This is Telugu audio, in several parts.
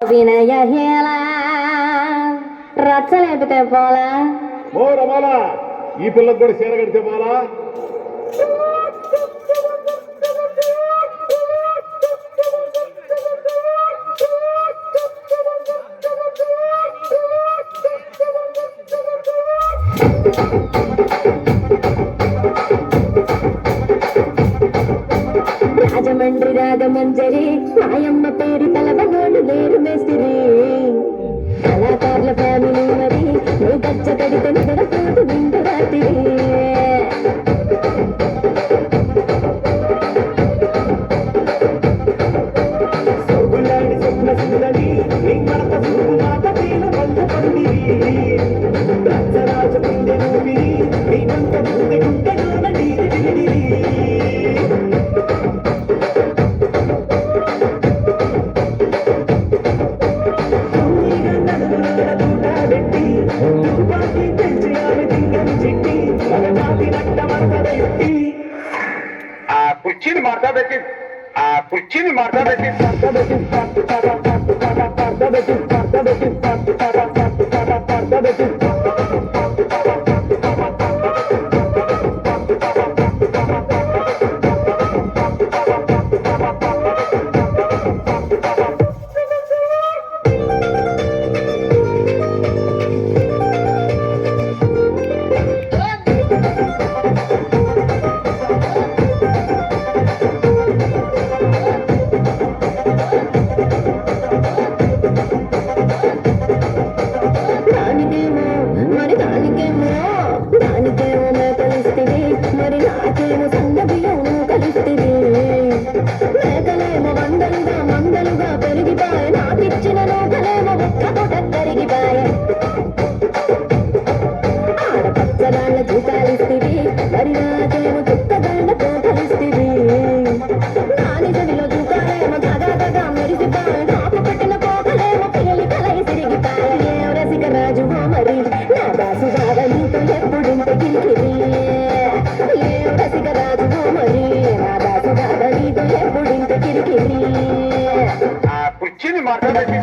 వినయ హేళ రచ్చలేపితే పోలా రమాలా ఈ పిల్లకి కూడా చీర కడితే పోలా. రాజమండ్రి రాగమంజరి మాయమ్మ పేరు తలబనోళ్ళు లేరు మేస్తిరి కళాకారుల ఫ్యామిలీ మరి నువ్వు గచ్చ కడితే నిద్రపోటు నిండు రాత్రి కుర్చీని మాట్లాడబెట్టి కుర్చీని మాట్లాడబెట్టి కుర్చీని మాట్లాడబెట్టి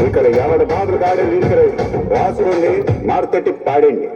ఇక్కడ ఎవరి బాధలు కాడే రాసుకోండి మార్కెట్ పాడండి.